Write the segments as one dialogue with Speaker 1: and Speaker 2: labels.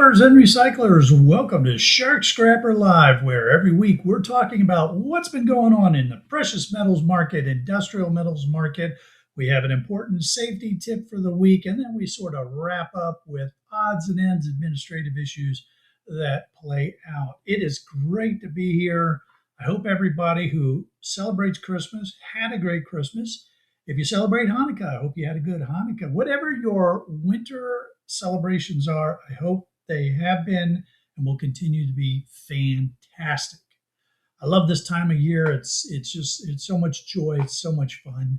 Speaker 1: Scrappers and recyclers, welcome to Shark Scrapper Live, where every week we're talking about what's been going on in the precious metals market, industrial metals market. We have an important safety tip for the week, and then we sort of wrap up with odds and ends administrative issues that play out. It is great to be here. I hope everybody who celebrates Christmas had a great Christmas. If you celebrate Hanukkah, I hope you had a good Hanukkah. Whatever your winter celebrations are, I hope they have been and will continue to be fantastic. I love this time of year. It's so much joy. It's so much fun.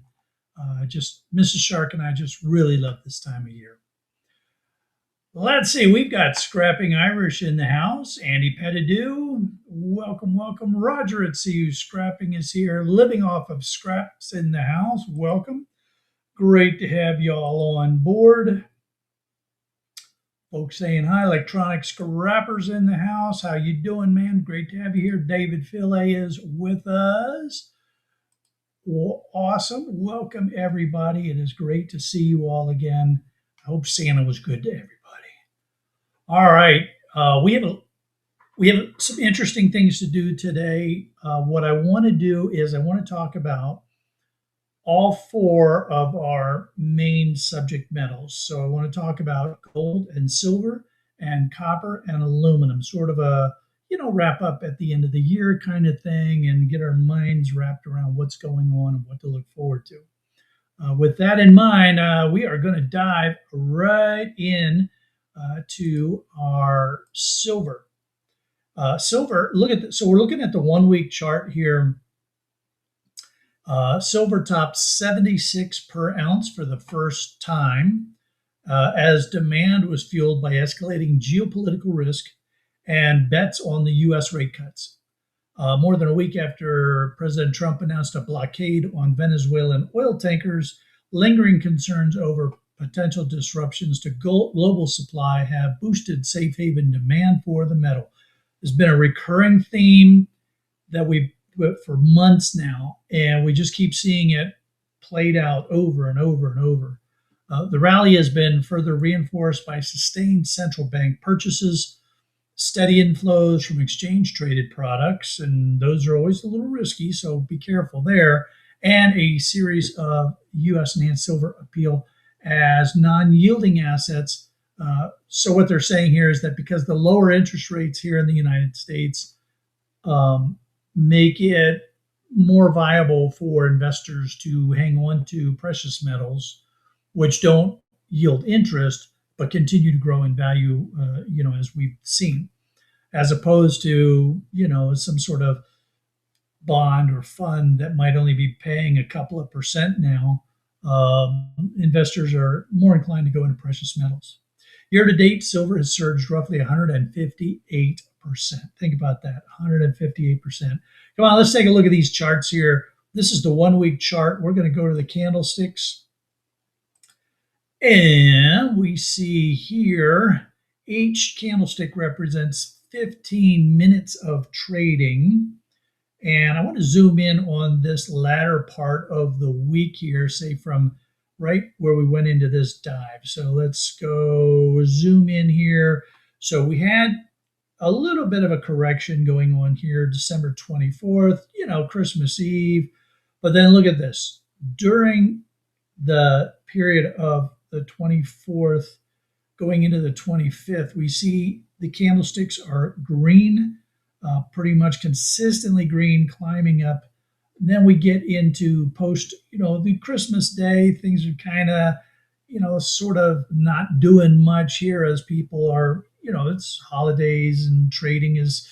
Speaker 1: Just Mrs. Shark and I just really love this time of year. Let's see, we've got Scrapping Irish in the house. Andy Pettidew, welcome, welcome. Roger at CU Scrapping is here, living off of scraps in the house. Welcome. Great to have y'all on board. Folks saying hi, Electronic Scrappers in the house. How you doing, man? Great to have you here. David Fillet is with us. Well, awesome. Welcome, everybody. It is great to see you all again. I hope Santa was good to everybody. All right, we have some interesting things to do today. What I want to do is I want to talk about all four of our main subject metals. So I want to talk about gold and silver and copper and aluminum, sort of a wrap up at the end of the year kind of thing, and get our minds wrapped around what's going on and what to look forward to. With that in mind, we are going to dive right in to our silver. Silver, so we're looking at the 1 week chart here. Silver topped 76 per ounce for the first time as demand was fueled by escalating geopolitical risk and bets on the U.S. rate cuts. More than a week after President Trump announced a blockade on Venezuelan oil tankers, lingering concerns over potential disruptions to global supply have boosted safe haven demand for the metal. There's been a recurring theme that we've for months now, and we just keep seeing it played out over and over and over. The rally has been further reinforced by sustained central bank purchases, steady inflows from exchange-traded products, and those are always a little risky, so be careful there, and a series of U.S. enhanced silver appeal as non-yielding assets. So what they're saying here is that because the lower interest rates here in the United States make it more viable for investors to hang on to precious metals, which don't yield interest but continue to grow in value, as we've seen, as opposed to, some sort of bond or fund that might only be paying a couple of percent now. Investors are more inclined to go into precious metals. Year to date, silver has surged roughly 158%. Think about that, 158%. Come on, let's take a look at these charts here. This is the 1 week chart. We're going to go to the candlesticks. And we see here, each candlestick represents 15 minutes of trading. And I want to zoom in on this latter part of the week here, say from right where we went into this dive. So let's go zoom in here. So we had a little bit of a correction going on here, December 24th, Christmas Eve. But then look at this. During the period of the 24th going into the 25th, we see the candlesticks are green, pretty much consistently green, climbing up. And then we get into post, the Christmas day, things are kind of, sort of not doing much here as people are, it's holidays and trading is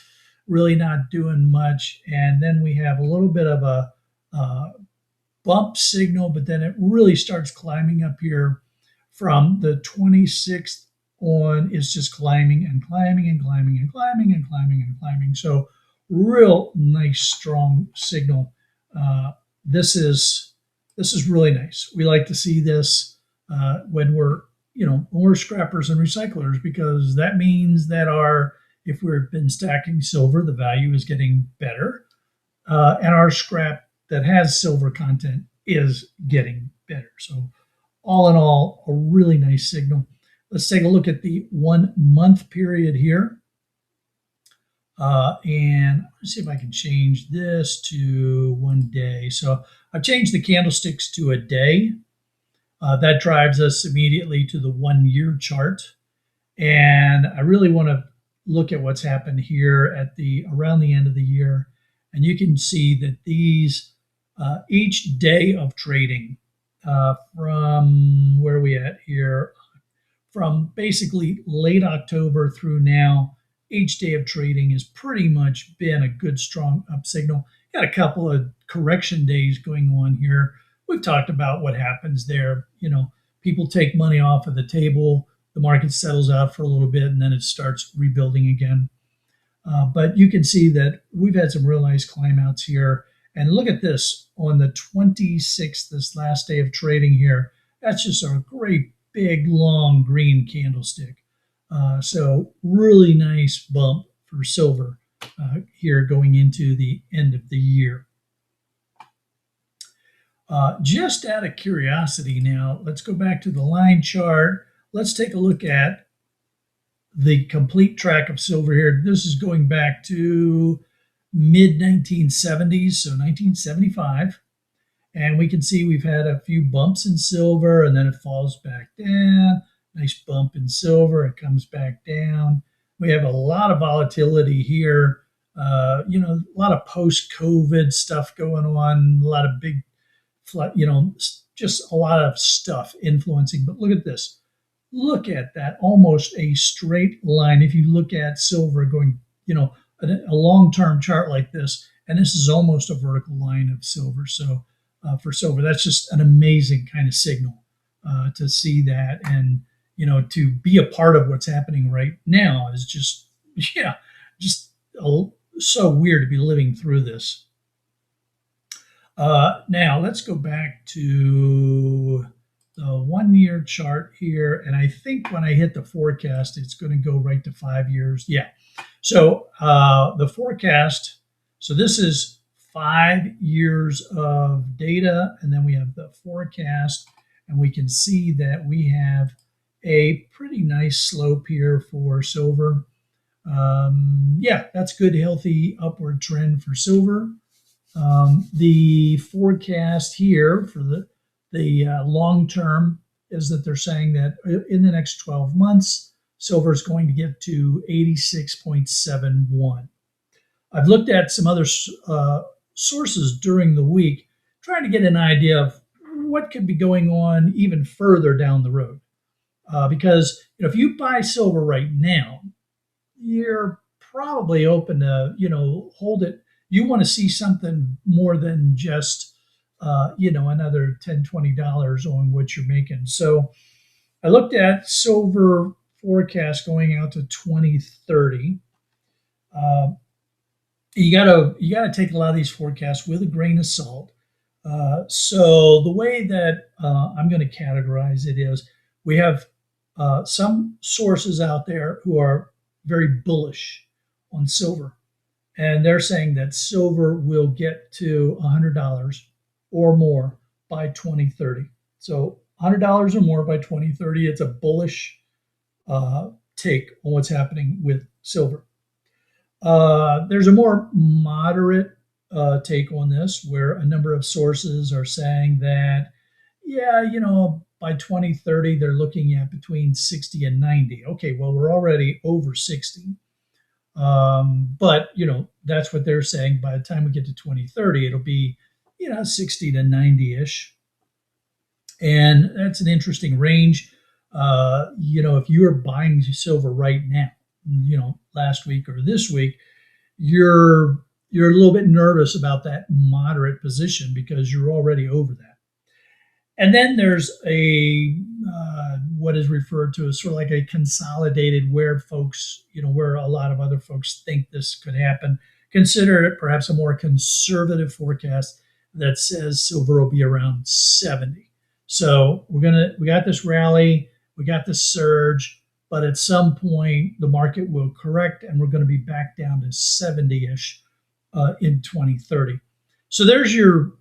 Speaker 1: really not doing much. And then we have a little bit of a bump signal, but then it really starts climbing up here from the 26th on. It's just climbing and climbing and climbing and climbing and climbing and climbing. So real nice, strong signal. This is really nice. We like to see this when we're scrappers and recyclers, because that means that if we've been stacking silver, the value is getting better, and our scrap that has silver content is getting better. So all in all, a really nice signal. Let's take a look at the 1 month period here. And let's see if I can change this to 1 day. So I've changed the candlesticks to a day. That drives us immediately to the 1 year chart. And I really want to look at what's happened here at the around the end of the year. And you can see that these each day of trading from where are we at here, from basically late October through now, each day of trading has pretty much been a good strong up signal. Got a couple of correction days going on here. We've talked about what happens there. People take money off of the table, the market settles out for a little bit, and then it starts rebuilding again. But you can see that we've had some real nice climb outs here. And look at this on the 26th, this last day of trading here. That's just a great big long green candlestick. So really nice bump for silver here going into the end of the year. Just out of curiosity now, let's go back to the line chart. Let's take a look at the complete track of silver here. This is going back to mid-1970s, so 1975. And we can see we've had a few bumps in silver, and then it falls back down. Nice bump in silver. It comes back down. We have a lot of volatility here. A lot of post-COVID stuff going on, a lot of big, just a lot of stuff influencing. But look at this. Look at that, almost a straight line. If you look at silver going, a long-term chart like this, and this is almost a vertical line of silver. So for silver, that's just an amazing kind of signal to see that. And, to be a part of what's happening right now is just so weird to be living through this. Now let's go back to the 1 year chart here. And I think when I hit the forecast, it's going to go right to 5 years. Yeah. So the forecast, so this is 5 years of data, and then we have the forecast, and we can see that we have a pretty nice slope here for silver. Yeah, that's good, healthy upward trend for silver. The forecast here for the long term is that they're saying that in the next 12 months, silver is going to get to 86.71. I've looked at some other sources during the week, trying to get an idea of what could be going on even further down the road. Because if you buy silver right now, you're probably open to hold it. You want to see something more than just another $10, $20 on what you're making. So I looked at silver forecast going out to 2030. You gotta take a lot of these forecasts with a grain of salt. So the way that I'm going to categorize it is we have some sources out there who are very bullish on silver, and they're saying that silver will get to $100 or more by 2030. So $100 or more by 2030. It's a bullish take on what's happening with silver. There's a more moderate take on this, where a number of sources are saying that, by 2030, they're looking at between 60 and 90. Okay, well, we're already over 60. But, that's what they're saying. By the time we get to 2030, it'll be, 60 to 90-ish. And that's an interesting range. If you're buying silver right now, last week or this week, you're a little bit nervous about that moderate position because you're already over that. And then there's what is referred to as sort of like a consolidated, where folks, where a lot of other folks think this could happen. Consider it perhaps a more conservative forecast that says silver will be around 70. So we got this rally, we got this surge, but at some point the market will correct and we're going to be back down to 70-ish in 2030. So there's your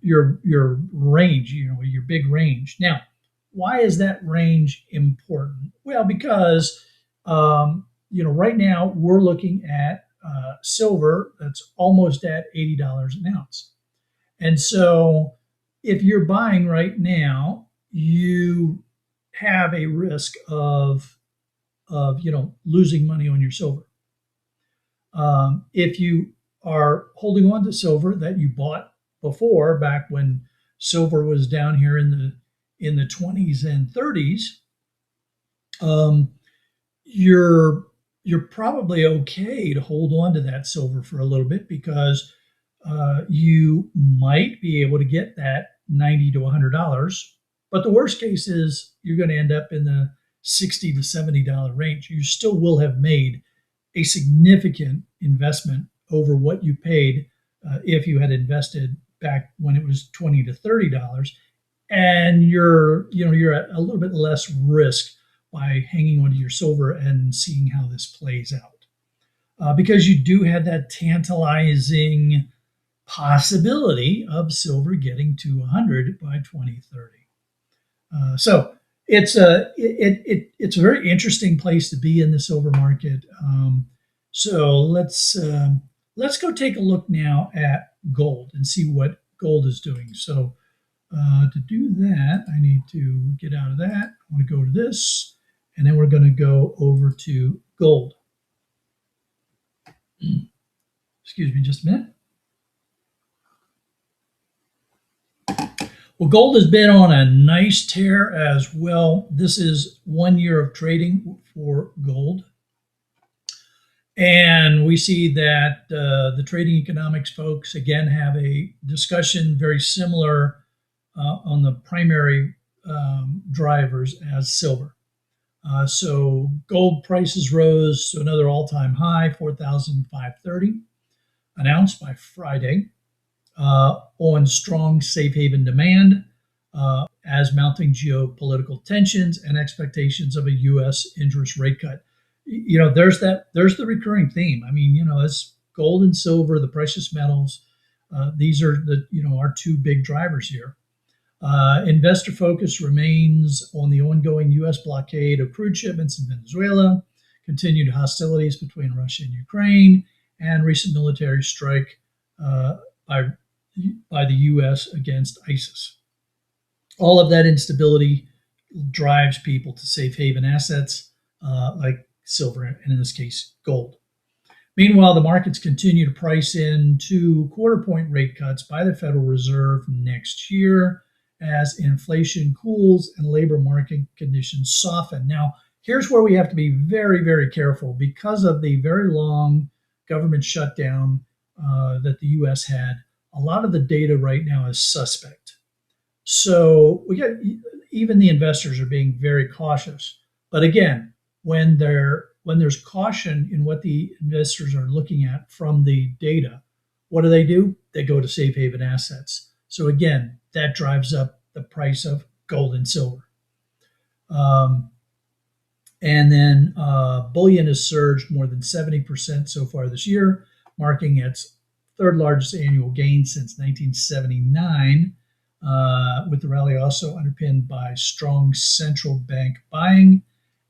Speaker 1: range, your big range. Now, why is that range important? Well, because right now we're looking at silver that's almost at $80 an ounce. And so if you're buying right now, you have a risk of losing money on your silver. If you are holding on to silver that you bought before, back when silver was down here in the 20s and 30s, you're probably okay to hold on to that silver for a little bit, because you might be able to get that $90 to $100. But the worst case is you're going to end up in the $60 to $70 range. You still will have made a significant investment over what you paid if you had invested back when it was $20 to $30, and you're at a little bit less risk by hanging onto your silver and seeing how this plays out, because you do have that tantalizing possibility of silver getting to 100 by 2030. So it's it's a very interesting place to be in the silver market. So let's go take a look now at gold and see what gold is doing. So to do that, I need to get out of that. I want to go to this, and then we're going to go over to gold. Excuse me just a minute. Well, gold has been on a nice tear as well. This is 1 year of trading for gold. And we see that the trading economics folks, again, have a discussion very similar on the primary drivers as silver. So gold prices rose to another all-time high, 4,530 an ounce by Friday, on strong safe haven demand, as mounting geopolitical tensions and expectations of a U.S. interest rate cut. There's the recurring theme. I mean, it's gold and silver, the precious metals. These are our two big drivers here. Investor focus remains on the ongoing U.S. blockade of crude shipments in Venezuela, continued hostilities between Russia and Ukraine, and recent military strike by the U.S. against ISIS. All of that instability drives people to safe haven assets like silver, and in this case, gold. Meanwhile, the markets continue to price in 2 quarter-point rate cuts by the Federal Reserve next year as inflation cools and labor market conditions soften. Now, here's where we have to be very, very careful because of the very long government shutdown that the U.S. had. A lot of the data right now is suspect. So even the investors are being very cautious. But again, when there's caution in what the investors are looking at from the data, what do? They go to safe haven assets. So again, that drives up the price of gold and silver. And then bullion has surged more than 70% so far this year, marking its third largest annual gain since 1979, with the rally also underpinned by strong central bank buying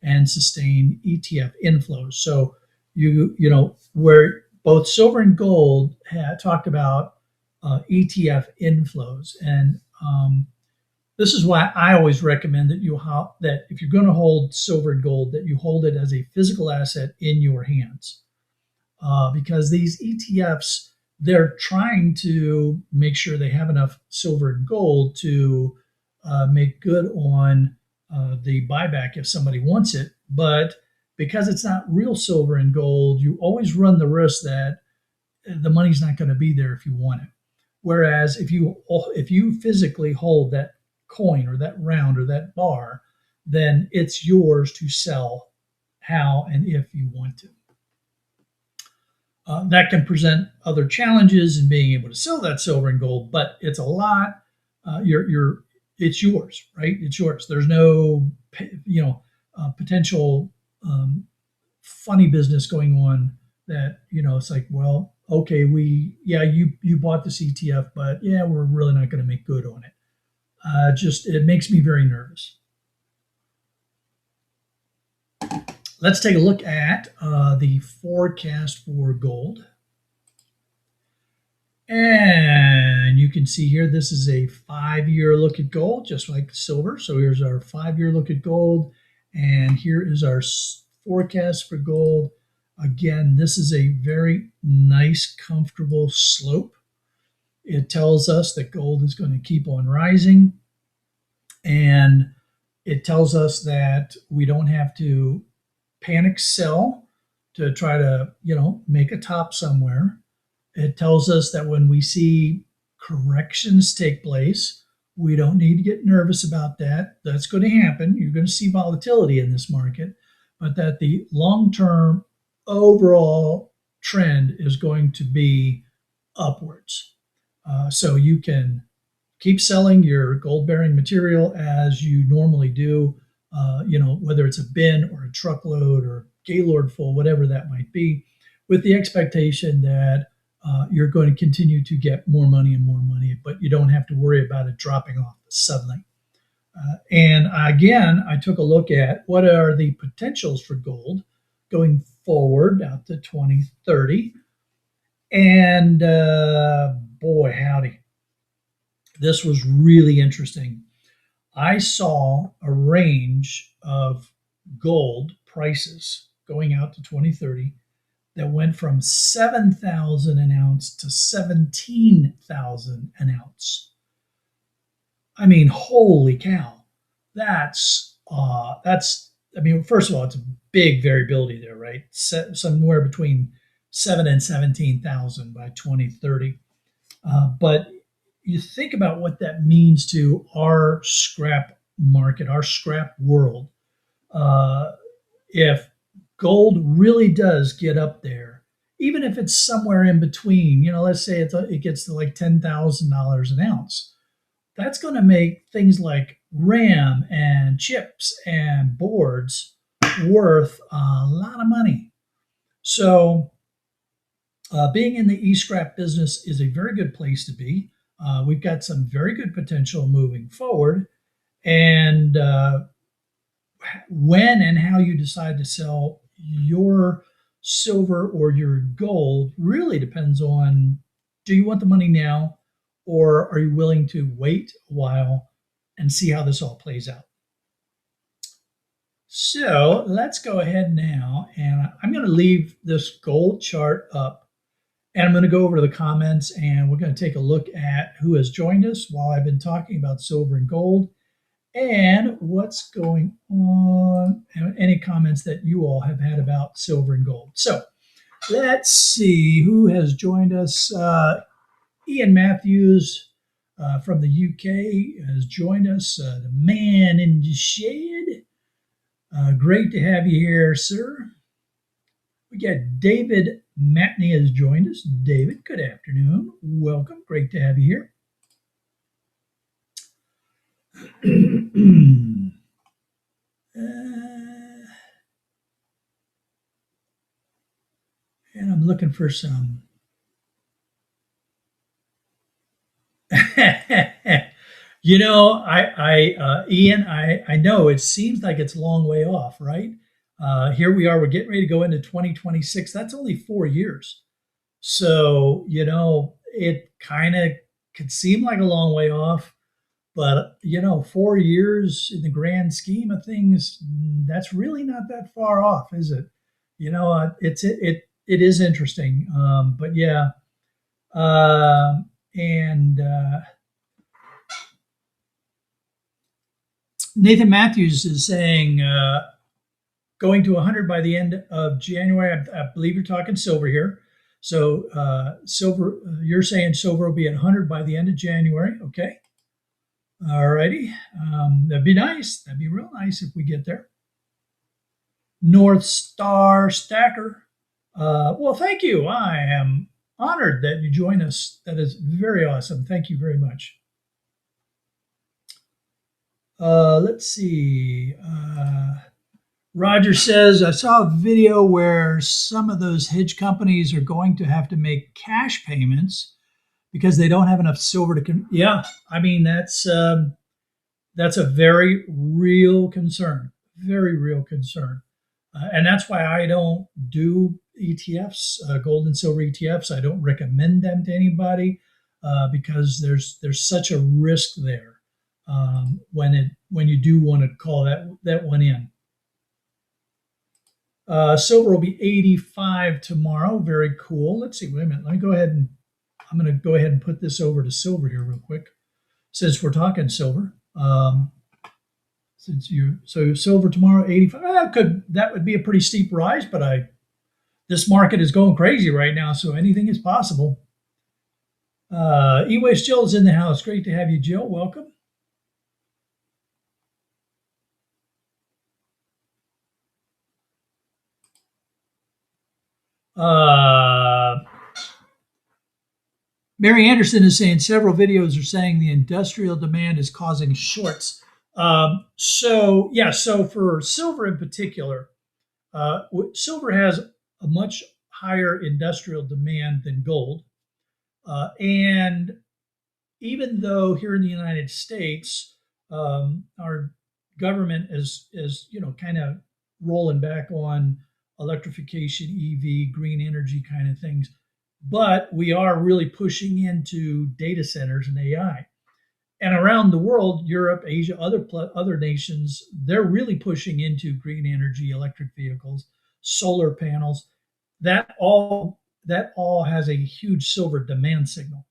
Speaker 1: and sustained ETF inflows. So where both silver and gold had talked about ETF inflows, and this is why I always recommend that if you're going to hold silver and gold, that you hold it as a physical asset in your hands, because these ETFs, they're trying to make sure they have enough silver and gold to make good on the buyback if somebody wants it. But because it's not real silver and gold, you always run the risk that the money's not going to be there if you want it. Whereas if you physically hold that coin or that round or that bar, then it's yours to sell how and if you want to. That can present other challenges in being able to sell that silver and gold, but it's a lot. It's yours, right? It's yours. There's no, potential funny business going on that it's like, well, okay, you bought this ETF, but we're really not going to make good on it. It makes me very nervous. Let's take a look at the forecast for gold. And you can see here, this is a 5-year look at gold, just like silver. So here's our 5-year look at gold. And here is our forecast for gold. Again, this is a very nice, comfortable slope. It tells us that gold is going to keep on rising. And it tells us that we don't have to panic sell to try to, make a top somewhere. It tells us that when we see corrections take place, we don't need to get nervous about that. That's going to happen. You're going to see volatility in this market, but that the long-term overall trend is going to be upwards. So you can keep selling your gold-bearing material as you normally do, whether it's a bin or a truckload or Gaylord full, whatever that might be, with the expectation that you're going to continue to get more money and more money, but you don't have to worry about it dropping off suddenly. And again, I took a look at what are the potentials for gold going forward out to 2030. And boy, howdy, this was really interesting. I saw a range of gold prices going out to 2030 that went from 7,000 an ounce to 17,000 an ounce. I mean, holy cow. That's first of all, it's a big variability there, right? Somewhere between 7 and 17,000 by 2030. But you think about what that means to our scrap market, our scrap world. If gold really does get up there, even if it's somewhere in between, let's say it gets to like $10,000 an ounce, that's going to make things like RAM and chips and boards worth a lot of money. So being in the e-scrap business is a very good place to be. We've got some very good potential moving forward. And when and how you decide to sell your silver or your gold really depends on, do you want the money now, or are you willing to wait a while and see how this all plays out? So let's go ahead now, and I'm going to leave this gold chart up, and I'm going to go over to the comments, and we're going to take a look at who has joined us while I've been talking about silver and gold and what's going on, and any comments that you all have had about silver and gold. So let's see who has joined us. Ian Matthews from the UK has joined us, the man in the shed. Great to have you here, sir. We got David Matney has joined us. David, good afternoon. Welcome. Great to have you here. And I'm looking for some. Ian, I know it seems like it's a long way off, right? Here we are, we're getting ready to go into 2026. That's only 4 years. So, it kind of could seem like a long way off, but 4 years in the grand scheme of things, that's really not that far off, is it? It is interesting. But yeah. Nathan Matthews is saying going to 100 by the end of January. I believe you're talking silver here. So silver, you're saying silver will be at 100 by the end of January. Okay. All righty. That'd be nice. That'd be real nice if we get there. North Star Stacker. Well, thank you. I am honored that you join us. That is very awesome. Thank you very much. Let's see. Roger says, I saw a video where some of those hedge companies are going to have to make cash payments because they don't have enough silver to. Yeah, I mean, that's a very real concern. Very real concern. And that's why I don't do ETFs, gold and silver ETFs. I don't recommend them to anybody because there's such a risk there when you do want to call that one in. Silver will be 85 tomorrow. Very cool. Let's see. Wait a minute. Let me go ahead and I'm going to go ahead and put this over to silver here real quick, since we're talking silver. So silver tomorrow 85. That would be a pretty steep rise, but this market is going crazy right now, so anything is possible. E-Waste Jill is in the house. Great to have you, Jill. Welcome. Mary Anderson is saying several videos are saying the industrial demand is causing shorts. So for silver in particular, silver has a much higher industrial demand than gold. And even though here in the United States, our government is kind of rolling back on electrification, EV, green energy kind of things, but we are really pushing into data centers and AI. And around the world, Europe, Asia, other nations, they're really pushing into green energy, electric vehicles, solar panels. That all has a huge silver demand signal.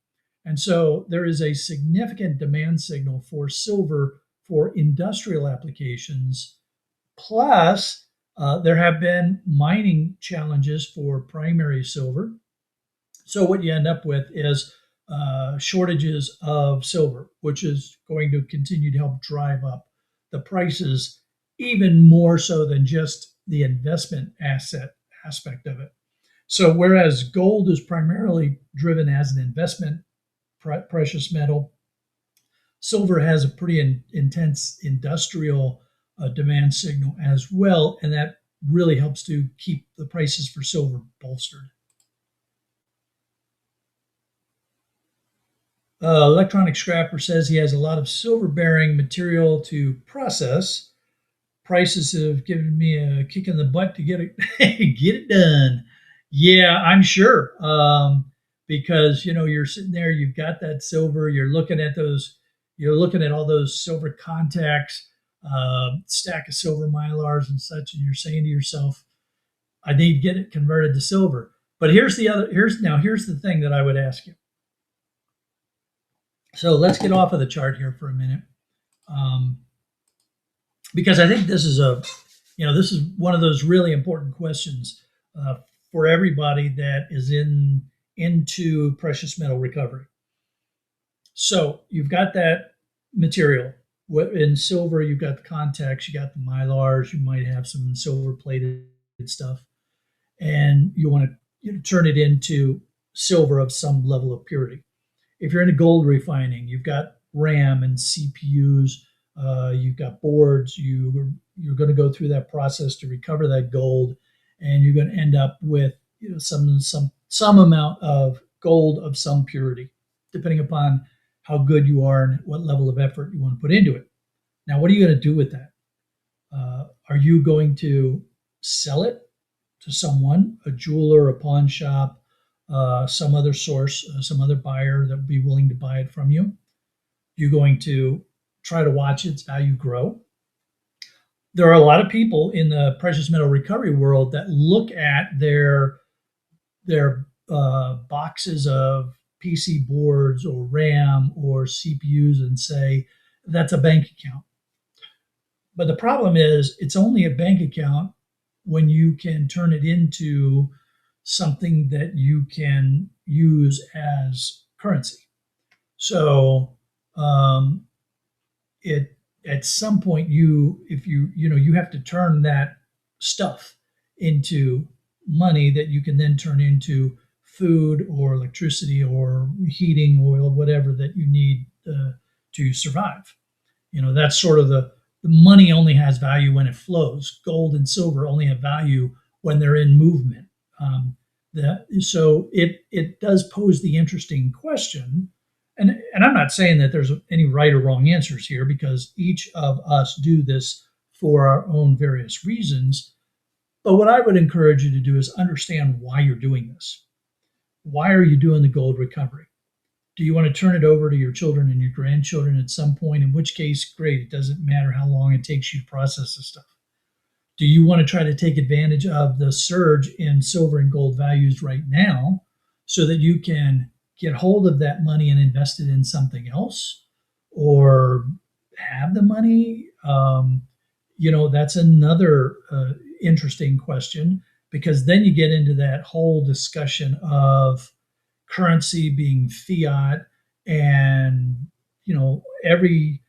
Speaker 1: And so there is a significant demand signal for silver for industrial applications. Plus, there have been mining challenges for primary silver. So what you end up with is shortages of silver, which is going to continue to help drive up the prices even more so than just the investment asset aspect of it. So whereas gold is primarily driven as an investment precious metal, silver has a pretty intense industrial demand signal as well, and that really helps to keep the prices for silver bolstered. Electronic Scrapper says he has a lot of silver-bearing material to process. Prices have given me a kick in the butt to get it done. Yeah, I'm sure. Because you're sitting there, you've got that silver, you're looking at all those silver contacts, stack of silver mylars and such, and you're saying to yourself, I need to get it converted to silver. But here's the thing that I would ask you. So let's get off of the chart here for a minute, because I think this is one of those really important questions for everybody that is into precious metal recovery. So you've got that material. In silver, you've got the contacts, you got the mylars, you might have some silver plated stuff, and you want to turn it into silver of some level of purity. If you're into gold refining, you've got RAM and CPUs, you've got boards, you're going to go through that process to recover that gold, and you're going to end up with some amount of gold of some purity, depending upon how good you are and what level of effort you want to put into it. Now, what are you going to do with that? Are you going to sell it to someone, a jeweler, a pawn shop, some other source, some other buyer that would be willing to buy it from you? You're going to try to watch its value grow. There are a lot of people in the precious metal recovery world that look at their boxes of PC boards or RAM or CPUs and say, that's a bank account. But the problem is it's only a bank account when you can turn it into something that you can use as currency. So at some point you have to turn that stuff into money that you can then turn into food or electricity or heating oil, whatever that you need to survive. That's sort of the money only has value when it flows. Gold and silver only have value when they're in movement. So it does pose the interesting question, and I'm not saying that there's any right or wrong answers here, because each of us do this for our own various reasons. But what I would encourage you to do is understand why you're doing this. Why are you doing the gold recovery? Do you want to turn it over to your children and your grandchildren at some point? In which case, great. It doesn't matter how long it takes you to process this stuff. Do you want to try to take advantage of the surge in silver and gold values right now so that you can get hold of that money and invest it in something else or have the money? That's another interesting question, because then you get into that whole discussion of currency being fiat, and every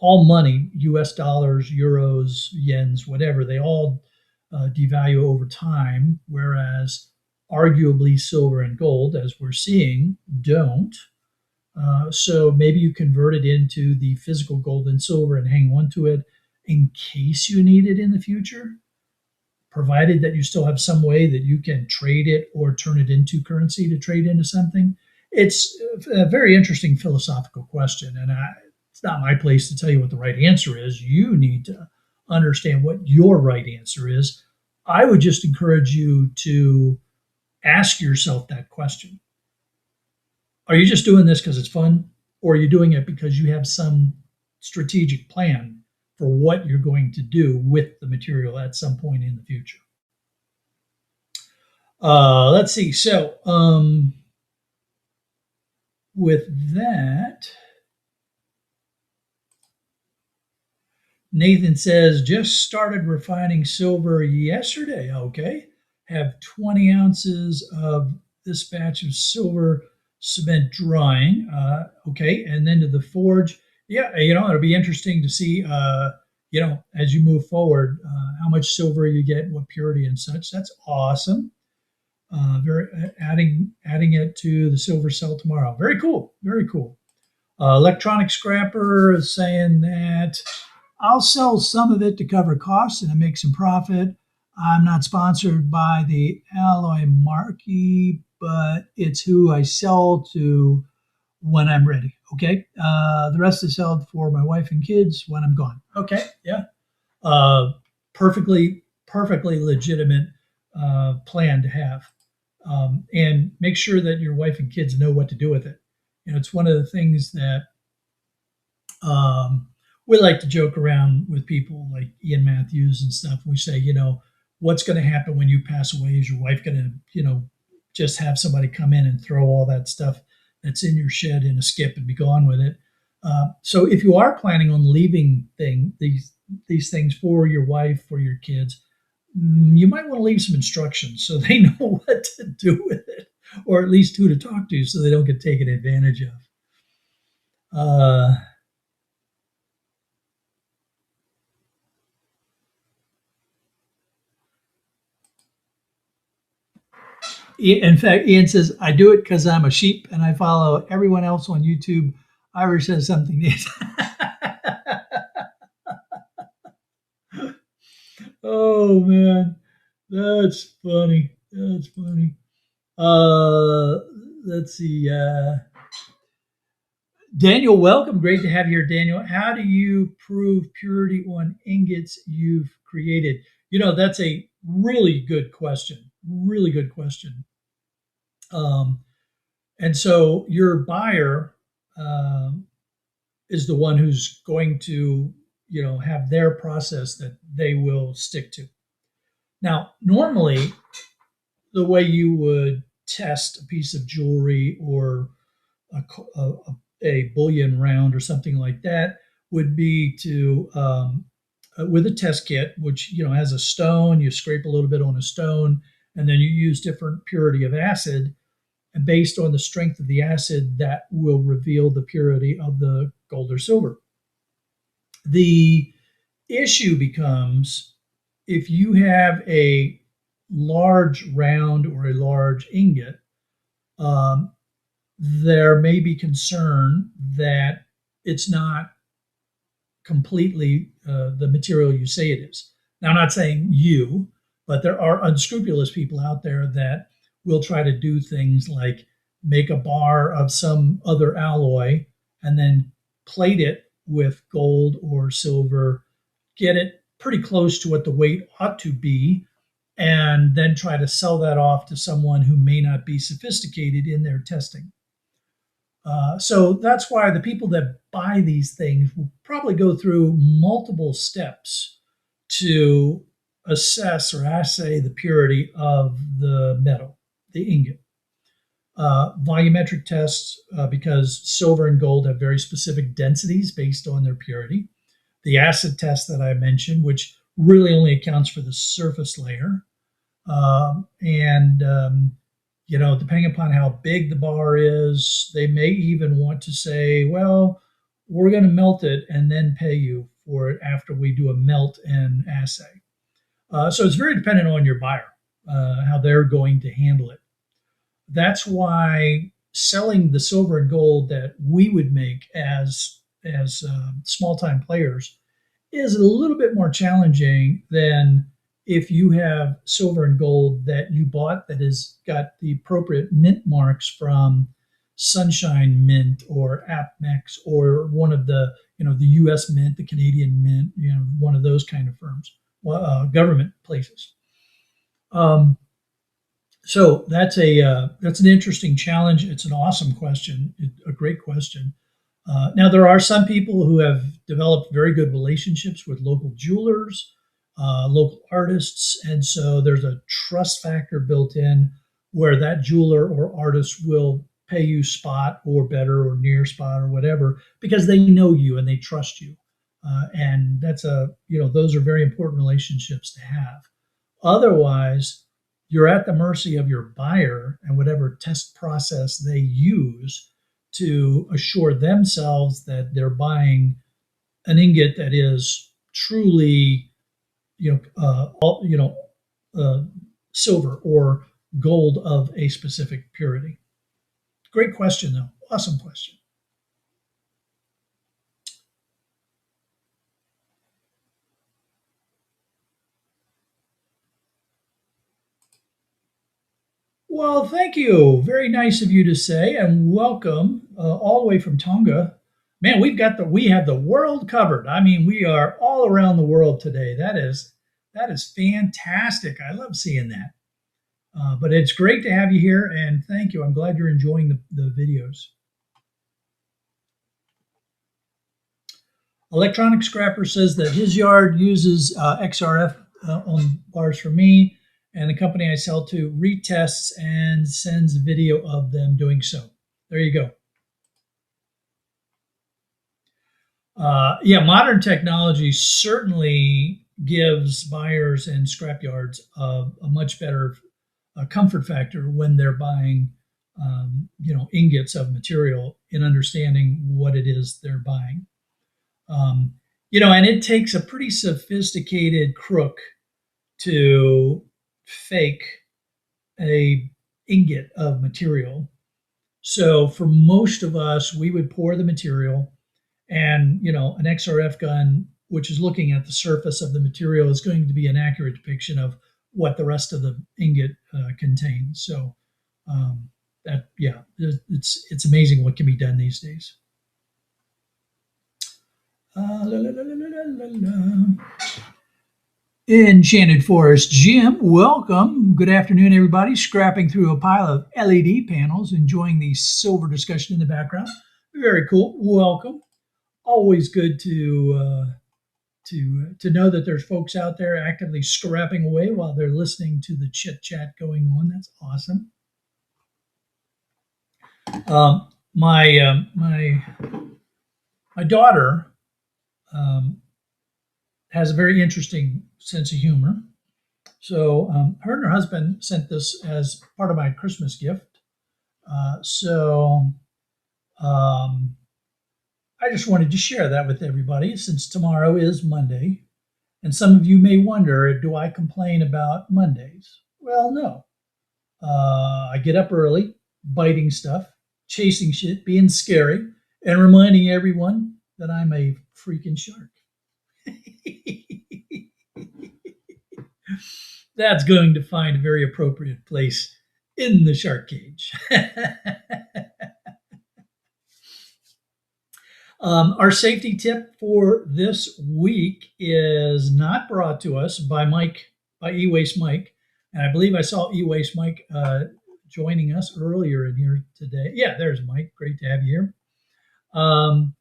Speaker 1: all money, US dollars, euros, yens, whatever, they all devalue over time, whereas arguably silver and gold, as we're seeing, don't. So maybe you convert it into the physical gold and silver and hang on to it in case you need it in the future, provided that you still have some way that you can trade it or turn it into currency to trade into something. It's a very interesting philosophical question, and it's not my place to tell you what the right answer is. You need to understand what your right answer is. I would just encourage you to ask yourself that question. Are you just doing this because it's fun? Or are you doing it because you have some strategic plan for what you're going to do with the material at some point in the future? Let's see. So, with that, Nathan says, just started refining silver yesterday. Okay. Have 20 ounces of this batch of silver cement drying. Okay. And then to the forge. Yeah. It'll be interesting to see, as you move forward, how much silver you get, what purity and such. That's awesome. Very adding it to the silver cell tomorrow. Very cool. Very cool. Electronic Scrapper is saying that I'll sell some of it to cover costs and to make some profit. I'm not sponsored by the Alloy Marquee, but it's who I sell to when I'm ready. Okay. The rest is sold for my wife and kids when I'm gone. Okay. Yeah. Uh, perfectly legitimate plan to have. And make sure that your wife and kids know what to do with it. It's one of the things that we like to joke around with people like Ian Matthews and stuff. We say, what's going to happen when you pass away? Is your wife going to, just have somebody come in and throw all that stuff that's in your shed in a skip and be gone with it? So if you are planning on leaving these things for your wife, for your kids, you might want to leave some instructions so they know what to do with it, or at least who to talk to so they don't get taken advantage of. In fact, Ian says, I do it because I'm a sheep and I follow everyone else on YouTube. Irish says something neat. Oh, man. That's funny. That's funny. Let's see. Daniel, welcome. Great to have you here, Daniel. How do you prove purity on ingots you've created? That's a really good question. Really good question. And so your buyer is the one who's going to, have their process that they will stick to. Now, normally, the way you would test a piece of jewelry or a bullion round or something like that would be to with a test kit, which has a stone. You scrape a little bit on a stone, and then you use different purity of acid, and based on the strength of the acid, that will reveal the purity of the gold or silver. The issue becomes if you have a large round or a large ingot, there may be concern that it's not completely the material you say it is. Now, I'm not saying you, but there are unscrupulous people out there that will try to do things like make a bar of some other alloy and then plate it with gold or silver, get it pretty close to what the weight ought to be, and then try to sell that off to someone who may not be sophisticated in their testing. So that's why the people that buy these things will probably go through multiple steps to assess or assay the purity of the metal, the ingot. Volumetric tests, because silver and gold have very specific densities based on their purity. The acid test that I mentioned, which really only accounts for the surface layer. Depending upon how big the bar is, they may even want to say, well, we're going to melt it and then pay you for it after we do a melt and assay. So it's very dependent on your buyer, how they're going to handle it. That's why selling the silver and gold that we would make as small time players is a little bit more challenging than if you have silver and gold that you bought that has got the appropriate mint marks from Sunshine Mint or APMEX or one of the U.S. Mint, the Canadian Mint, one of those kind of firms, government places. So that's an interesting challenge. It's an awesome question, a great question. Now, there are some people who have developed very good relationships with local jewelers, local artists, and so there's a trust factor built in where that jeweler or artist will pay you spot or better or near spot or whatever because they know you and they trust you. And those are very important relationships to have. Otherwise, you're at the mercy of your buyer and whatever test process they use to assure themselves that they're buying an ingot that is truly, silver or gold of a specific purity. Great question, though. Awesome question. Well, thank you. Very nice of you to say, and welcome all the way from Tonga. Man, we have the world covered. I mean, we are all around the world today. That is fantastic. I love seeing that. But it's great to have you here, and thank you. I'm glad you're enjoying the videos. Electronic Scrapper says that his yard uses XRF on bars for me, and the company I sell to retests and sends video of them doing so. There you go. Modern technology certainly gives buyers and scrapyards a much better comfort factor when they're buying, ingots of material in understanding what it is they're buying. And it takes a pretty sophisticated crook to fake a ingot of material. So for most of us, we would pour the material and, an XRF gun, which is looking at the surface of the material, is going to be an accurate depiction of what the rest of the ingot contains. So it's amazing what can be done these days. Enchanted Forest Jim, welcome. Good afternoon, everybody. Scrapping through a pile of LED panels, enjoying the silver discussion in the background. Very cool. Welcome. Always good to know that there's folks out there actively scrapping away while they're listening to the chit chat going on. That's awesome. My daughter has a very interesting sense of humor. So her and her husband sent this as part of my Christmas gift. I just wanted to share that with everybody since tomorrow is Monday. And some of you may wonder, do I complain about Mondays? Well, no. I get up early, biting stuff, chasing shit, being scary, and reminding everyone that I'm a freaking shark. That's going to find a very appropriate place in the shark cage. Our safety tip for this week is not brought to us by eWaste Mike, And I believe I saw E-Waste Mike joining us earlier in here today. Yeah, there's Mike. Great to have you here. Um,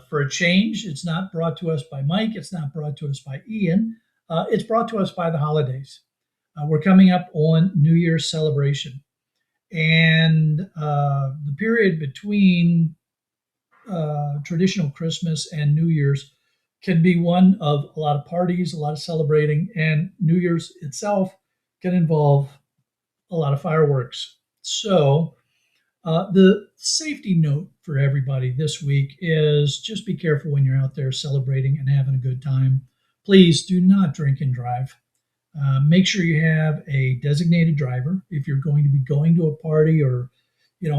Speaker 1: for a change, it's not brought to us by Mike. It's not brought to us by Ian. It's brought to us by the holidays. We're coming up on New Year's celebration. And the period between traditional Christmas and New Year's can be one of a lot of parties, a lot of celebrating, and New Year's itself can involve a lot of fireworks. So, the safety note for everybody this week is just be careful when you're out there celebrating and having a good time. Please do not drink and drive. Make sure you have a designated driver if you're going to be going to a party or,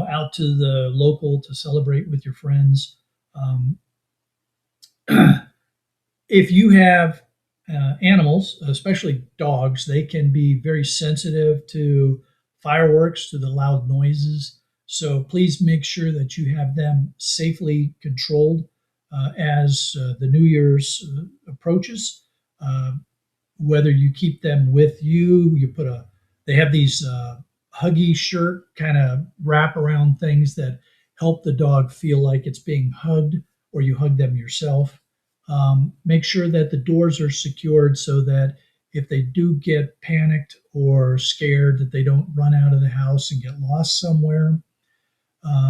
Speaker 1: out to the local to celebrate with your friends. Um, if you have animals, especially dogs, they can be very sensitive to fireworks, to the loud noises. So please make sure that you have them safely controlled as the New Year's approaches. Uh, whether you keep them with you, they have these huggy shirt kind of wrap around things that help the dog feel like it's being hugged, or you hug them yourself. Make sure that the doors are secured so that if they do get panicked or scared, that they don't run out of the house and get lost somewhere.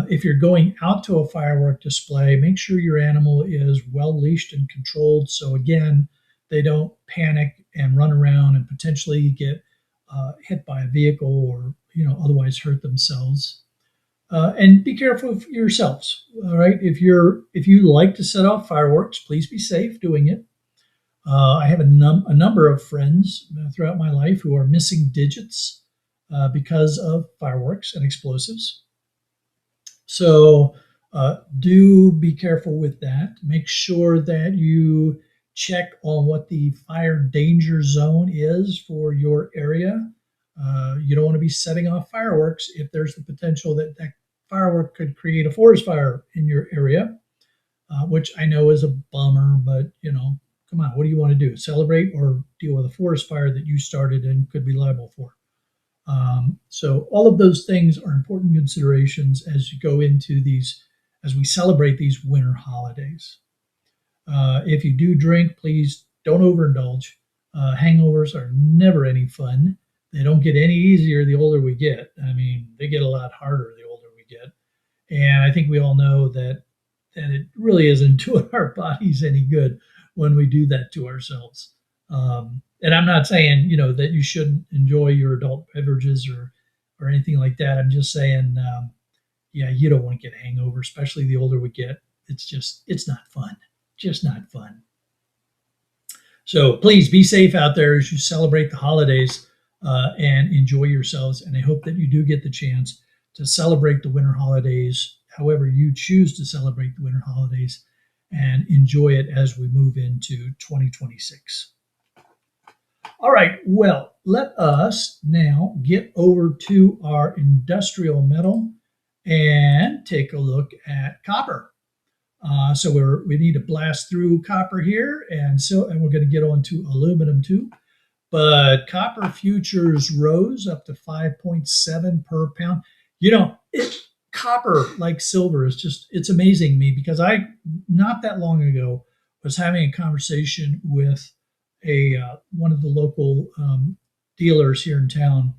Speaker 1: If you're going out to a firework display, make sure your animal is well leashed and controlled. So again, they don't panic and run around and potentially get hit by a vehicle or otherwise hurt themselves. And be careful of yourselves. All right, if you like to set off fireworks, please be safe doing it. I have a number of friends throughout my life who are missing digits because of fireworks and explosives. So do be careful with that. Make sure that you check on what the fire danger zone is for your area. You don't want to be setting off fireworks if there's the potential that that firework could create a forest fire in your area, which I know is a bummer, but come on, what do you want to do? Celebrate or deal with a forest fire that you started and could be liable for? So all of those things are important considerations as you go into as we celebrate these winter holidays. If you do drink, please don't overindulge. Hangovers are never any fun. They don't get any easier the older we get. I mean, they get a lot harder the older we get. And I think we all know that it really isn't doing our bodies any good when we do that to ourselves. And I'm not saying, that you shouldn't enjoy your adult beverages or anything like that. I'm just saying, you don't want to get a hangover, especially the older we get. It's not fun. Just not fun. So please be safe out there as you celebrate the holidays and enjoy yourselves. And I hope that you do get the chance to celebrate the winter holidays, however you choose to celebrate the winter holidays, and enjoy it as we move into 2026. All right, well, let us now get over to our industrial metal and take a look at copper. So we need to blast through copper here, and we're going to get on to aluminum too. But copper futures rose up to 5.7 per pound. Copper, like silver, it's amazing me, because I not that long ago was having a conversation with one of the local dealers here in town,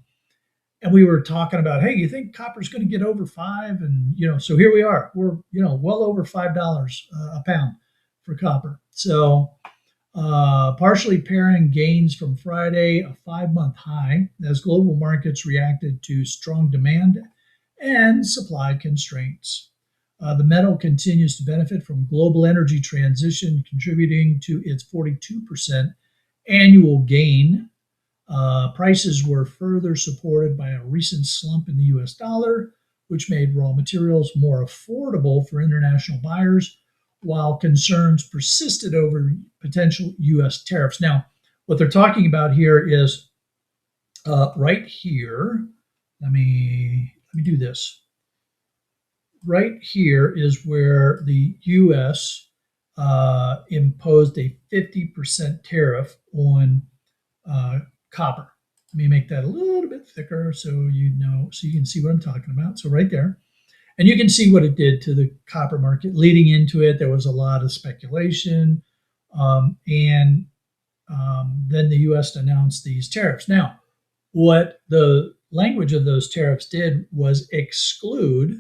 Speaker 1: and we were talking about, hey, you think copper's going to get over 5? And so here we are. We're well over $5 a pound for copper. So partially pairing gains from Friday, a 5-month high, as global markets reacted to strong demand and supply constraints. The metal continues to benefit from global energy transition, contributing to its 42% annual gain. Prices were further supported by a recent slump in the US dollar, which made raw materials more affordable for international buyers, while concerns persisted over potential US tariffs. Now, what they're talking about here is right here. Let me do this. Right here is where the US imposed a 50% tariff on copper. Let me make that a little bit thicker so you can see what I'm talking about. So right there. And you can see what it did to the copper market. Leading into it, there was a lot of speculation. And then the U.S. announced these tariffs. Now, what the language of those tariffs did was exclude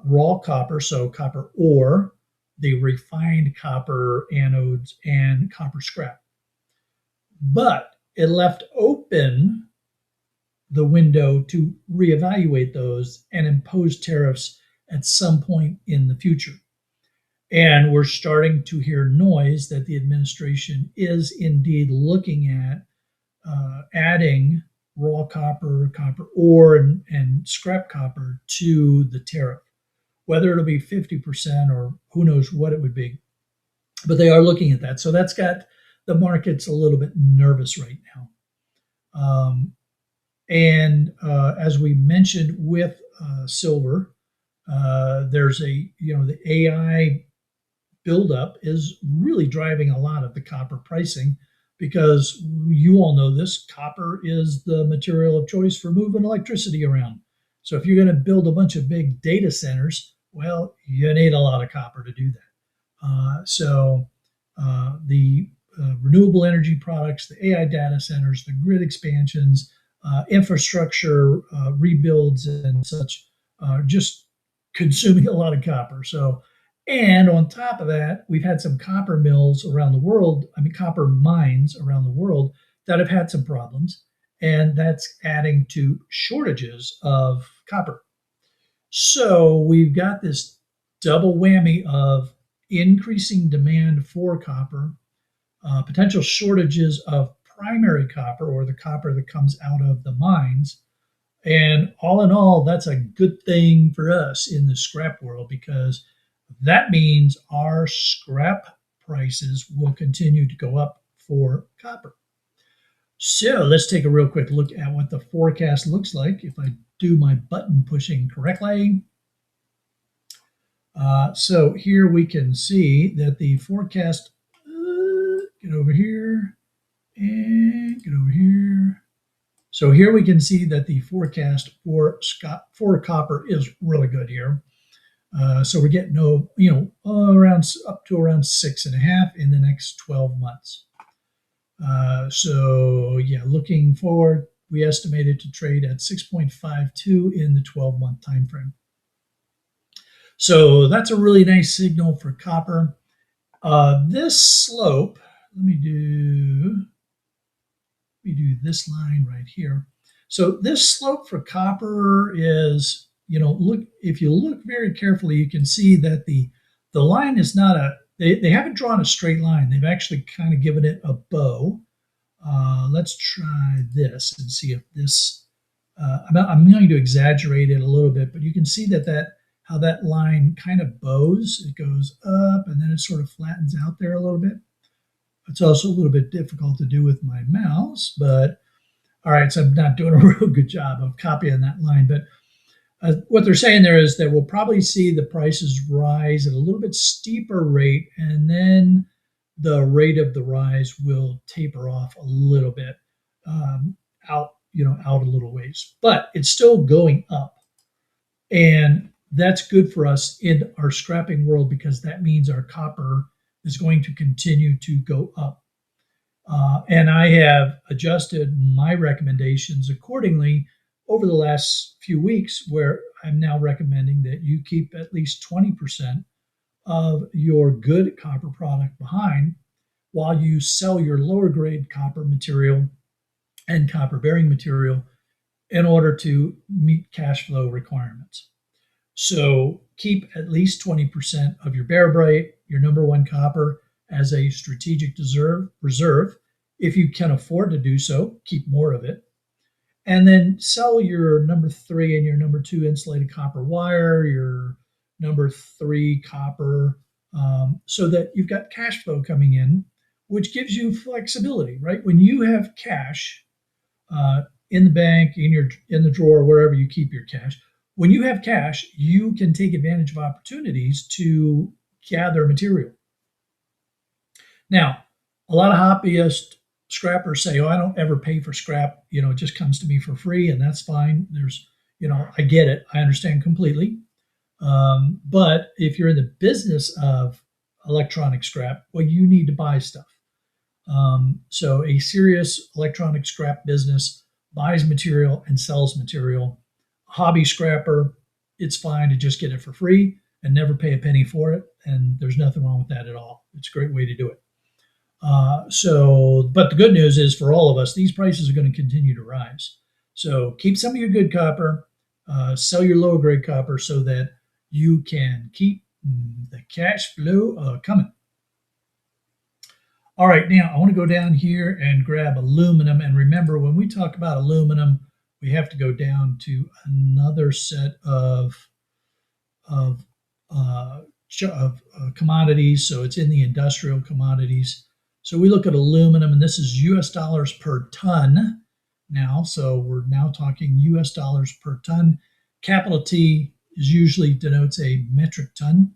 Speaker 1: raw copper, so copper ore, the refined copper anodes, and copper scrap. But it left open the window to reevaluate those and impose tariffs at some point in the future. And we're starting to hear noise that the administration is indeed looking at adding raw copper, copper ore, and scrap copper to the tariff. Whether it'll be 50% or who knows what it would be. But they are looking at that. So that's got the markets a little bit nervous right now. As we mentioned with silver, there's the AI buildup is really driving a lot of the copper pricing because you all know this, copper is the material of choice for moving electricity around. So if you're going to build a bunch of big data centers, well, you need a lot of copper to do that. The renewable energy products, the AI data centers, the grid expansions, infrastructure rebuilds and such are just consuming a lot of copper. And on top of that, we've had some copper mills around the world, copper mines around the world that have had some problems, and that's adding to shortages of copper. So we've got this double whammy of increasing demand for copper, potential shortages of primary copper or the copper that comes out of the mines. And all in all, that's a good thing for us in the scrap world because that means our scrap prices will continue to go up for copper. So let's take a real quick look at what the forecast looks like if I do my button pushing correctly. So here we can see that the forecast, get over here and get over here. So here we can see that the forecast for copper is really good here. So we're getting around up to around 6.5 in the next 12 months. Looking forward, we estimated to trade at 6.52 in the 12-month time frame. So that's a really nice signal for copper. This slope, let me do this line right here. So this slope for copper is, if you look very carefully, you can see that the line is not they haven't drawn a straight line. They've actually kind of given it a bow. Let's try this and see if this, I'm going to exaggerate it a little bit, but you can see how that line kind of bows. It goes up and then it sort of flattens out there a little bit. It's also a little bit difficult to do with my mouse, but all right, so I'm not doing a real good job of copying that line. But what they're saying there is that we'll probably see the prices rise at a little bit steeper rate, and then the rate of the rise will taper off a little bit out a little ways. But it's still going up. And that's good for us in our scrapping world because that means our copper is going to continue to go up. And I have adjusted my recommendations accordingly over the last few weeks, where I'm now recommending that you keep at least 20% of your good copper product behind while you sell your lower grade copper material and copper bearing material in order to meet cash flow requirements. So keep at least 20% of your Barite, your number one copper, as a strategic reserve. If you can afford to do so, keep more of it. And then sell your number 3 and your number 2 insulated copper wire, your number 3 copper, so that you've got cash flow coming in, which gives you flexibility, right? When you have cash in the bank, in the drawer, wherever you keep your cash, when you have cash, you can take advantage of opportunities to gather material. Now, a lot of hobbyists scrappers say, "Oh, I don't ever pay for scrap. It just comes to me for free, and that's fine." I get it. I understand completely. But if you're in the business of electronic scrap, well, you need to buy stuff. So a serious electronic scrap business buys material and sells material. Hobby scrapper, it's fine to just get it for free and never pay a penny for it. And there's nothing wrong with that at all. It's a great way to do it. But the good news is for all of us, these prices are going to continue to rise. So keep some of your good copper, sell your lower grade copper so that you can keep the cash flow coming. All right, now I want to go down here and grab aluminum. And remember, when we talk about aluminum, we have to go down to another set of commodities. So it's in the industrial commodities. So we look at aluminum, and this is US dollars per ton now. So we're now talking US dollars per ton. Capital T is usually denotes a metric ton.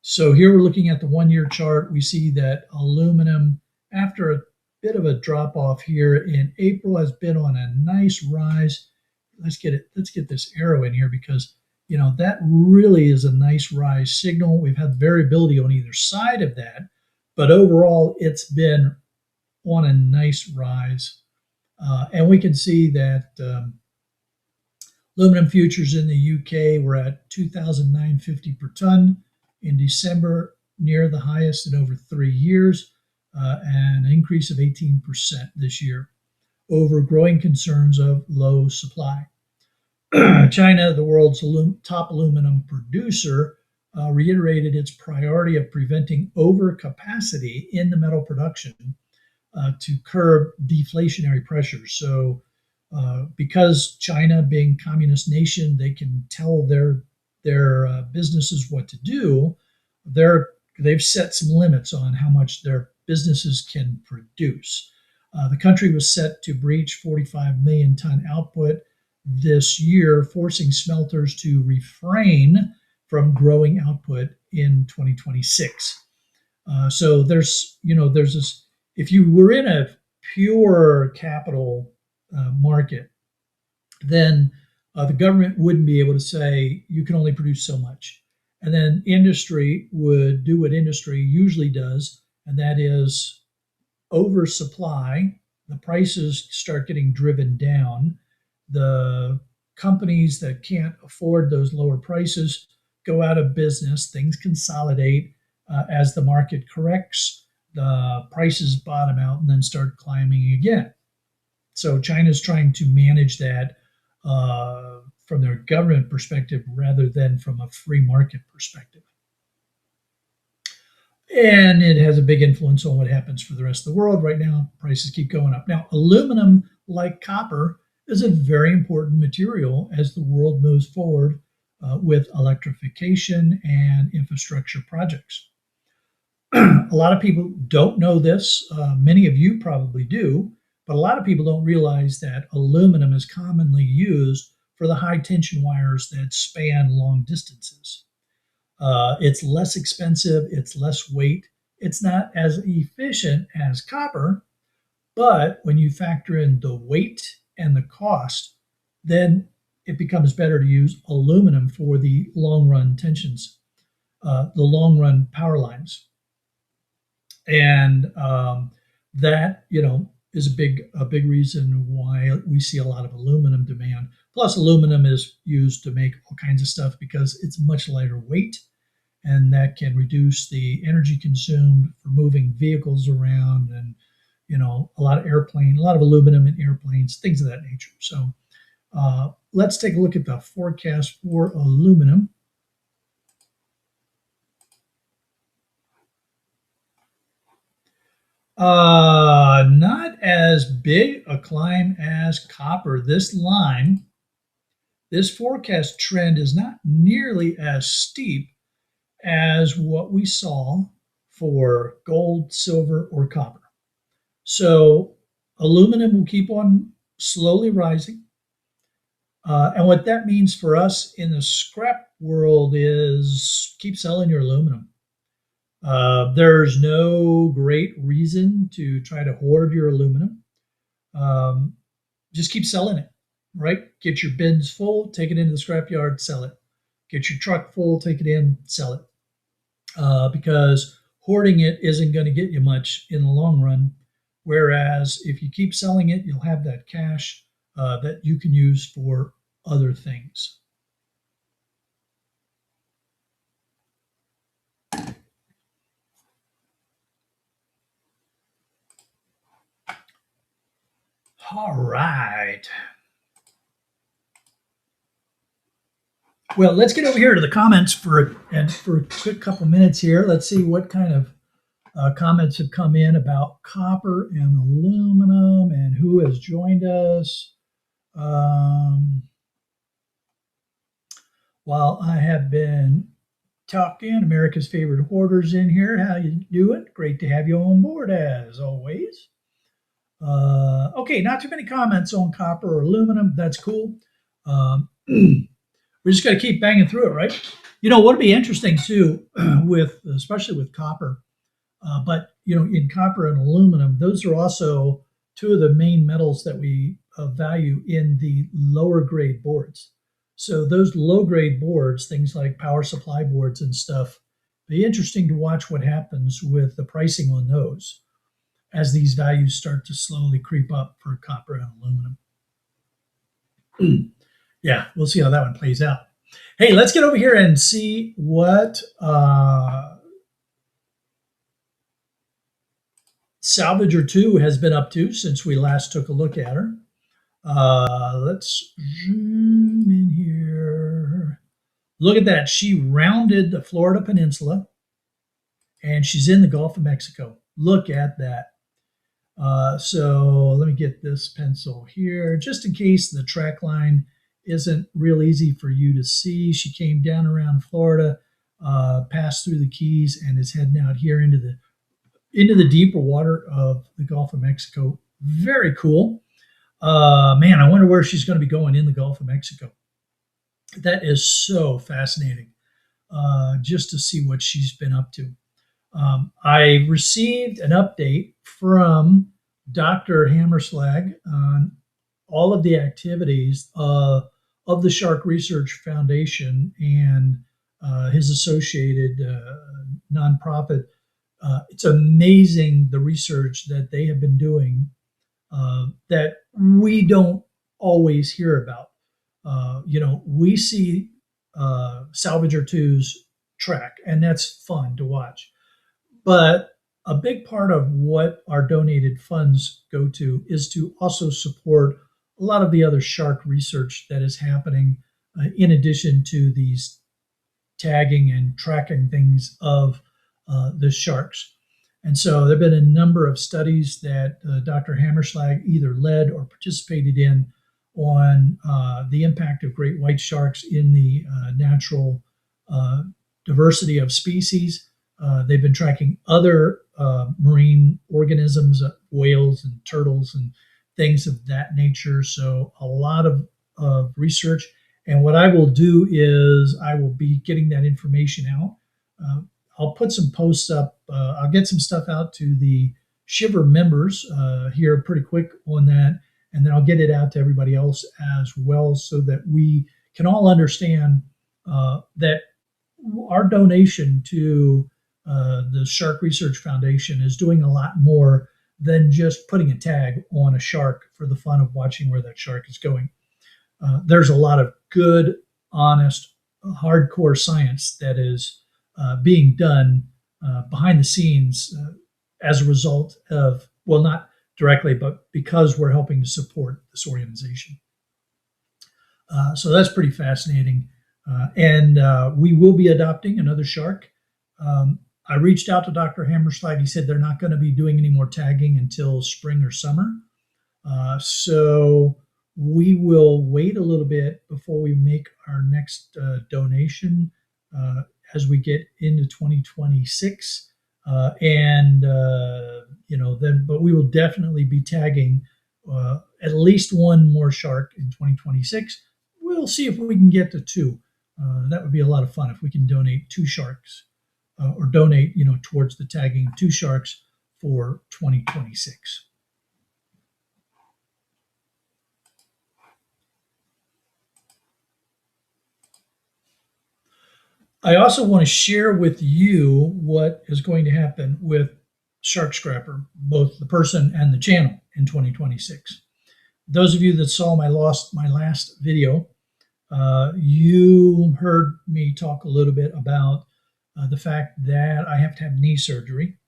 Speaker 1: So here we're looking at the 1-year chart. We see that aluminum, after a bit of a drop off here in April, has been on a nice rise. Let's get this arrow in here because that really is a nice rise signal. We've had variability on either side of that, but overall it's been on a nice rise. And we can see that aluminum futures in the UK were at 2,950 per ton in December, near the highest in over 3 years, and an increase of 18% this year over growing concerns of low supply. China, the world's top aluminum producer, reiterated its priority of preventing overcapacity in the metal production to curb deflationary pressures. So because China, being a communist nation, they can tell their businesses what to do. They've set some limits on how much their businesses can produce. The country was set to breach 45 million ton output this year, forcing smelters to refrain from growing output in 2026. So there's this. If you were in a pure capital market, then the government wouldn't be able to say you can only produce so much. And then industry would do what industry usually does, and that is oversupply. The prices start getting driven down. The companies that can't afford those lower prices go out of business. Things consolidate. As the market corrects, the prices bottom out and then start climbing again. So China's trying to manage that from their government perspective rather than from a free market perspective. And it has a big influence on what happens for the rest of the world. Right now, prices keep going up. Now, aluminum, like copper, is a very important material as the world moves forward with electrification and infrastructure projects. A lot of people don't know this. Many of you probably do. But a lot of people don't realize that aluminum is commonly used for the high tension wires that span long distances. It's less expensive, it's less weight, it's not as efficient as copper, but when you factor in the weight and the cost, then it becomes better to use aluminum for the long run tensions, the long run power lines. And that, is a big reason why we see a lot of aluminum demand. Plus, aluminum is used to make all kinds of stuff because it's much lighter weight, and that can reduce the energy consumed for moving vehicles around, and a lot of aluminum in airplanes, things of that nature. So let's take a look at the forecast for aluminum. Not as big a climb as copper. This forecast trend is not nearly as steep as what we saw for gold, silver, or copper. So aluminum will keep on slowly rising. And what that means for us in the scrap world is keep selling your aluminum. There's no great reason to try to hoard your aluminum. Um, just keep selling it, right? Get your bins full, take it into the scrapyard, sell it. Get your truck full, take it in, sell it. Because hoarding it isn't going to get you much in the long run. Whereas if you keep selling it, you'll have that cash that you can use for other things. All right. Well, let's get over here to the comments for a quick couple minutes here. Let's see what kind of comments have come in about copper and aluminum and who has joined us. While I have been talking, America's favorite hoarders in here. How you doing? Great to have you on board as always. Okay, not too many comments on copper or aluminum. That's cool. We just got to keep banging through it, right? You know what would be interesting too, with especially with copper, but you know, in copper and aluminum, those are also two of the main metals that we value in the lower grade boards. So those low grade boards, things like power supply boards and stuff, be interesting to watch what happens with the pricing on those as these values start to slowly creep up for copper and aluminum. Yeah, we'll see how that one plays out. Hey, let's get over here and see what Salvager 2 has been up to since we last took a look at her. Let's zoom in here. Look at that. She rounded the Florida Peninsula and she's in the Gulf of Mexico. Look at that. So let me get this pencil here just in case the track line isn't real easy for you to see. She came down around Florida, passed through the Keys, and is heading out here into the deeper water of the Gulf of Mexico. Very cool. Man, I wonder where she's going to be going in the Gulf of Mexico. That is so fascinating, just to see what she's been up to. I received an update from Dr. Hammerslag on all of the activities of the Shark Research Foundation and his associated nonprofit. It's amazing the research that they have been doing that we don't always hear about. You know, we see Salvager 2's track, and that's fun to watch. But a big part of what our donated funds go to is to also support a lot of the other shark research that is happening in addition to these tagging and tracking things of the sharks. And so there have been a number of studies that Dr. Hammerslag either led or participated in on the impact of great white sharks in the natural diversity of species. They've been tracking other marine organisms, whales and turtles and things of that nature. So a lot of research. And what I will do is I will be getting that information out. I'll put some posts up. I'll get some stuff out to the Shiver members here pretty quick on that. And then I'll get it out to everybody else as well so that we can all understand that our donation to the Shark Research Foundation is doing a lot more than just putting a tag on a shark for the fun of watching where that shark is going. There's a lot of good, honest, hardcore science that is being done behind the scenes as a result of, well, not directly, but because we're helping to support this organization. So that's pretty fascinating. And we will be adopting another shark. I reached out to Dr. Hammerslag. He said they're not going to be doing any more tagging until spring or summer. So we will wait a little bit before we make our next donation as we get into 2026. But we will definitely be tagging at least one more shark in 2026. We'll see if we can get to two. That would be a lot of fun if we can donate two sharks or donate, towards the tagging of 2 sharks for 2026. I also want to share with you what is going to happen with Shark Scrapper, both the person and the channel, in 2026. Those of you that saw my last video, you heard me talk a little bit about the fact that I have to have knee surgery.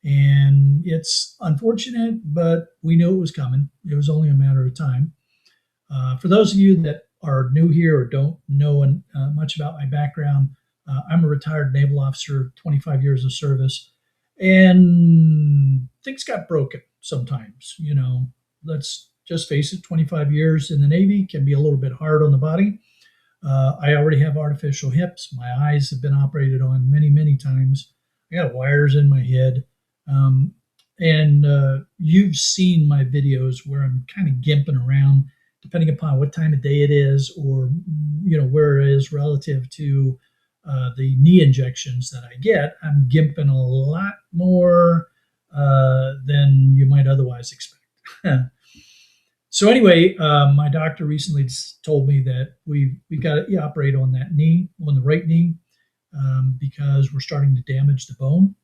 Speaker 1: And it's unfortunate, but we knew it was coming. It was only a matter of time. For those of you that are new here or don't know much about my background, I'm a retired naval officer, 25 years of service, and things got broken sometimes. Let's just face it, 25 years in the Navy can be a little bit hard on the body. I already have artificial hips. My eyes have been operated on many, many times. I got wires in my head. And you've seen my videos where I'm kind of gimping around, depending upon what time of day it is, or where it is relative to the knee injections that I get. I'm gimping a lot more than you might otherwise expect. So anyway, my doctor recently told me that we got to operate on that knee, on the right knee, because we're starting to damage the bone.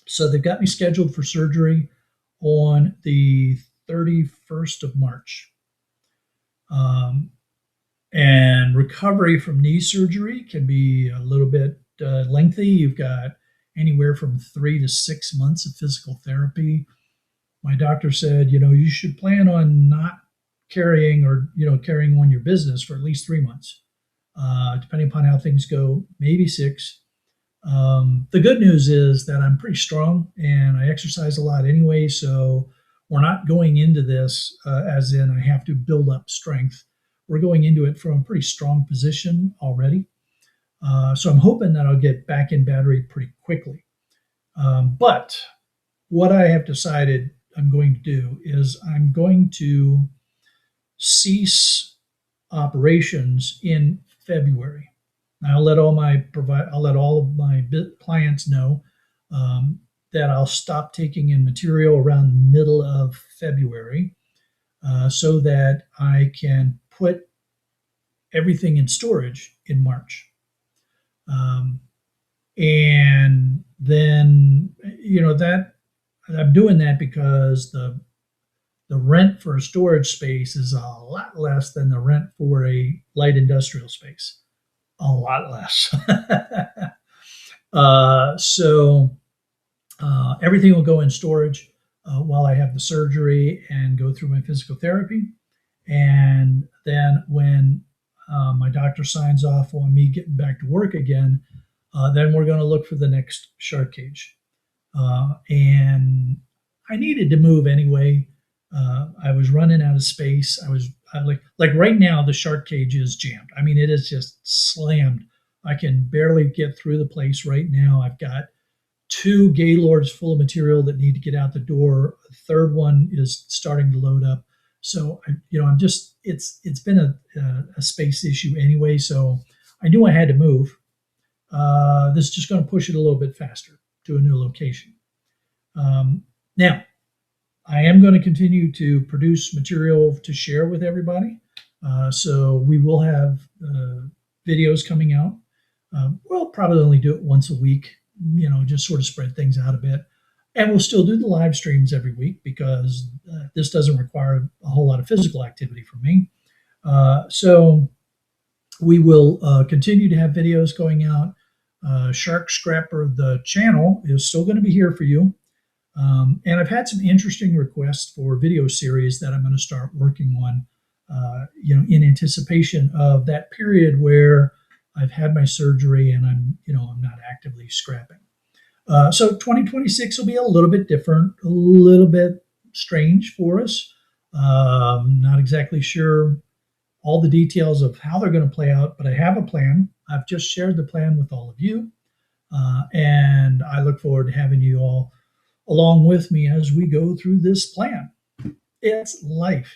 Speaker 1: So they've got me scheduled for surgery on the 31st of March. And recovery from knee surgery can be a little bit lengthy. You've got anywhere from 3 to 6 months of physical therapy. My doctor said, you should plan on not carrying on your business for at least 3 months, depending upon how things go, maybe 6. The good news is that I'm pretty strong and I exercise a lot anyway, so we're not going into this as in I have to build up strength. We're going into it from a pretty strong position already. So I'm hoping that I'll get back in battery pretty quickly. But what I have decided I'm going to do is I'm going to cease operations in February. I'll let all of my clients know that I'll stop taking in material around the middle of February, so that I can put everything in storage in March. And then, that I'm doing that because the rent for a storage space is a lot less than the rent for a light industrial space. A lot less. So everything will go in storage while I have the surgery and go through my physical therapy. And then when my doctor signs off on me getting back to work again, then we're going to look for the next shark cage. And I needed to move anyway. I was running out of space. I like right now, the shark cage is jammed. I mean, it is just slammed. I can barely get through the place right now. I've got 2 Gaylords full of material that need to get out the door. A third one is starting to load up. So, I'm just, it's been a space issue anyway. So I knew I had to move. This is just going to push it a little bit faster to a new location. Now, I am going to continue to produce material to share with everybody. So we will have videos coming out. We'll probably only do it once a week, just sort of spread things out a bit. And we'll still do the live streams every week because this doesn't require a whole lot of physical activity from me. So we will continue to have videos going out. Shark Scrapper, the channel, is still going to be here for you. And I've had some interesting requests for video series that I'm going to start working on, in anticipation of that period where I've had my surgery and I'm not actively scrapping. So 2026 will be a little bit different, a little bit strange for us. Not exactly sure all the details of how they're going to play out, but I have a plan. I've just shared the plan with all of you. And I look forward to having you all along with me as we go through this plan. It's life,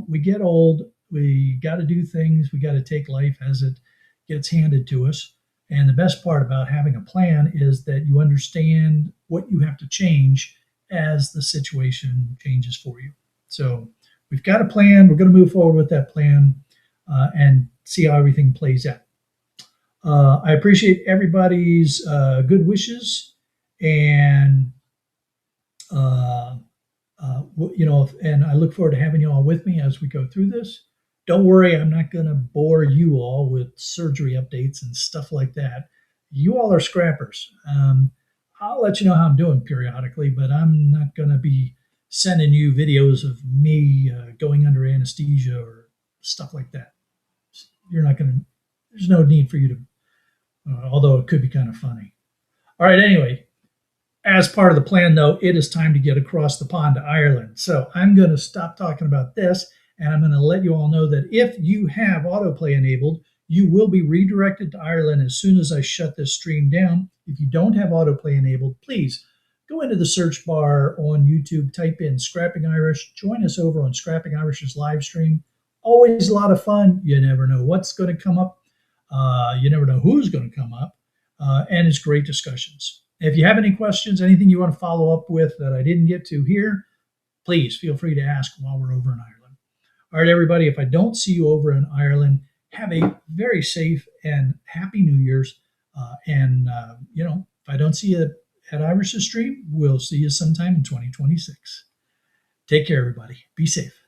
Speaker 1: we get old, we got to do things, we got to take life as it gets handed to us. And the best part about having a plan is that you understand what you have to change as the situation changes for you. So we've got a plan. We're going to move forward with that plan and see how everything plays out. I appreciate everybody's good wishes and uh, and I look forward to having you all with me as we go through this. Don't worry, I'm not going to bore you all with surgery updates and stuff like that. You all are scrappers. I'll let you know how I'm doing periodically, but I'm not going to be sending you videos of me going under anesthesia or stuff like that. You're not going to, there's no need for you to, although it could be kind of funny. All right, anyway, as part of the plan, though, it is time to get across the pond to Ireland. So I'm going to stop talking about this, and I'm going to let you all know that if you have autoplay enabled, you will be redirected to Ireland as soon as I shut this stream down. If you don't have autoplay enabled, please go into the search bar on YouTube, type in Scrapping Irish, join us over on Scrapping Irish's live stream. Always a lot of fun. You never know what's going to come up. You never know who's going to come up. And it's great discussions. If you have any questions, anything you want to follow up with that I didn't get to here, please feel free to ask while we're over in Ireland. All right, everybody, if I don't see you over in Ireland, have a very safe and happy New Year's. If I don't see you at Irish's stream, we'll see you sometime in 2026. Take care, everybody. Be safe.